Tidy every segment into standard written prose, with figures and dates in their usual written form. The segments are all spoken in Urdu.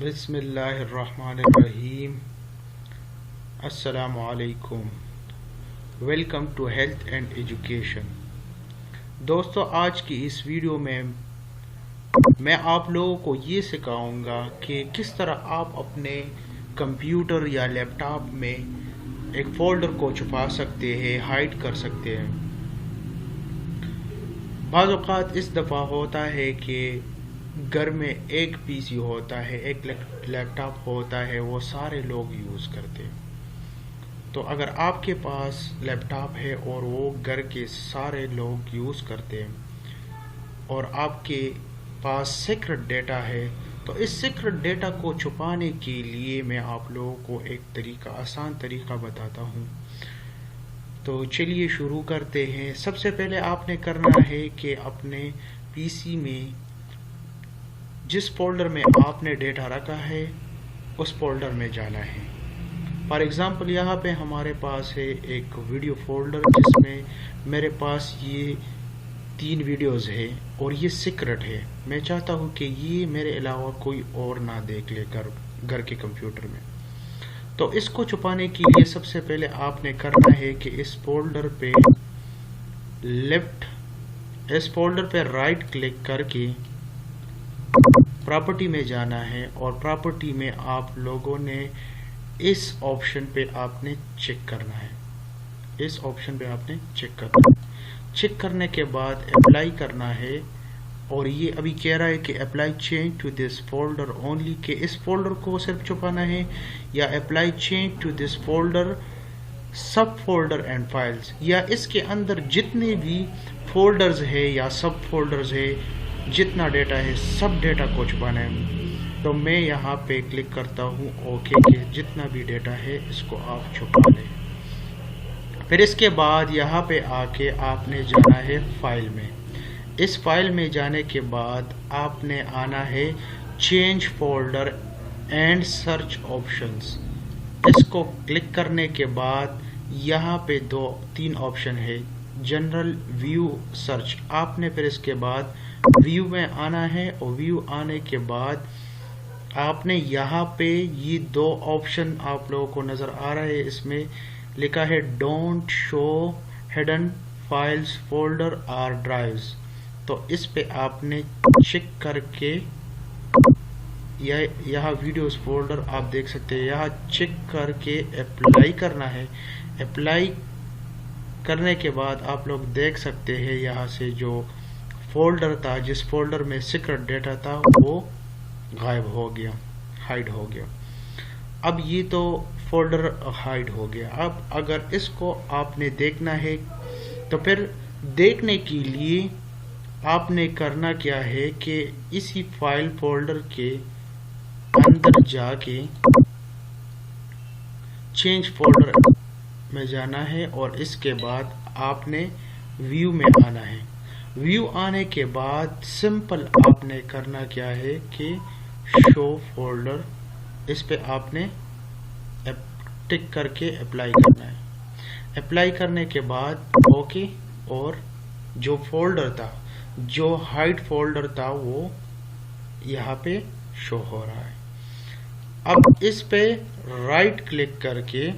بسم اللہ الرحمن الرحیم۔ السلام علیکم۔ Welcome to health and education. دوستو، آج کی اس ویڈیو میں آپ لوگوں کو یہ سکھاؤں گا کہ کس طرح آپ اپنے کمپیوٹر یا لیپ ٹاپ میں ایک فولڈر کو چھپا سکتے ہیں، ہائڈ کر سکتے ہیں۔ بعض اوقات اس دفعہ ہوتا ہے کہ گھر میں ایک پی سی ہوتا ہے، ایک لیپ ٹاپ ہوتا ہے، وہ سارے لوگ یوز کرتے ہیں۔ تو اگر آپ کے پاس لیپ ٹاپ ہے اور وہ گھر کے سارے لوگ یوز کرتے ہیں اور آپ کے پاس سیکرٹ ڈیٹا ہے، تو اس سیکرٹ ڈیٹا کو چھپانے کے لیے میں آپ لوگوں کو ایک آسان طریقہ بتاتا ہوں۔ تو چلیے شروع کرتے ہیں۔ سب سے پہلے آپ نے کرنا ہے کہ اپنے پی سی میں جس فولڈر میں آپ نے ڈیٹا رکھا ہے اس فولڈر میں جانا ہے۔ فار ایگزامپل یہاں پہ ہمارے پاس ہے ایک ویڈیو فولڈر جس میں میرے پاس یہ 3 ویڈیوز ہے اور یہ سیکرٹ ہے۔ میں چاہتا ہوں کہ یہ میرے علاوہ کوئی اور نہ دیکھ لے گھر کے کمپیوٹر میں۔ تو اس کو چھپانے کے لیے سب سے پہلے آپ نے کرنا ہے کہ اس فولڈر پہ رائٹ کلک کر کے پراپرٹی میں جانا ہے، اور پراپرٹی میں آپ لوگوں نے اس آپشن پہ آپ نے چیک کرنا ہے۔ چیک کرنے کے بعد اپلائی کرنا ہے، اور یہ ابھی کہہ رہا ہے کہ apply change to this folder only, کہ اس فولڈر کو صرف چھپانا ہے، یا apply change to this folder subfolder and files, یا اس کے اندر جتنے بھی فولڈرز ہے یا سب فولڈرز ہے، جتنا ڈیٹا ہے سب ڈیٹا کو چھپانا ہے۔ تو میں یہاں پہ کلک کرتا ہوں اوکے کہ جتنا بھی ڈیٹا ہے اس کو آپ چھپا لیں۔ پھر اس کے بعد یہاں پہ آ کے آپ نے جانا ہے فائل میں۔ اس فائل میں جانے کے بعد آپ نے آنا ہے change folder and search options. اس کو کلک کرنے کے بعد یہاں پہ 3 آپشن ہے، جنرل، ویو، سرچ۔ آپ نے پھر اس کے بعد ویو میں آنا ہے، اور ویو آنے کے بعد آپ نے یہاں پہ یہ 2 آپشن آپ لوگوں کو نظر آ رہا ہے، اس میں لکھا ہے don't show hidden files folder اور ڈرائیوز۔ تو اس پہ آپ نے چیک کر کے یہاں ویڈیوز فولڈر آپ دیکھ سکتے ہیں، یہاں چیک کر کے اپلائی کرنا ہے۔ اپلائی کرنے کے بعد آپ لوگ دیکھ سکتے ہیں یہاں سے جو فولڈر تھا، جس فولڈر میں سیکرٹ ڈیٹا تھا، وہ غائب ہو گیا، ہائڈ ہو گیا۔ اب یہ تو فولڈر ہائڈ ہو گیا۔ اب اگر اس کو آپ نے دیکھنا ہے تو پھر دیکھنے کے لیے آپ نے کرنا کیا ہے کہ اسی فائل فولڈر کے اندر جا کے چینج فولڈر میں جانا ہے، اور اس کے بعد آپ نے ویو میں آنا ہے۔ ویو آنے کے بعد سمپل آپ نے کرنا کیا ہے کہ شو فولڈر، اس پہ آپ نے ٹک کر کے اپلائی کرنا ہے۔ اپلائی کرنے کے بعد اوکے، اور جو فولڈر تھا، جو ہائڈ فولڈر تھا، وہ یہاں پہ شو ہو رہا ہے۔ اب اس پہ رائٹ کلک کر کے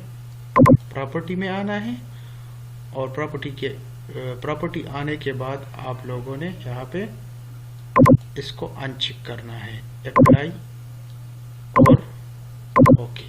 پراپرٹی میں آنا ہے، اور پراپرٹی آنے کے بعد آپ لوگوں نے یہاں پہ اس کو ان چیک کرنا ہے، اپلائی اور اوکے۔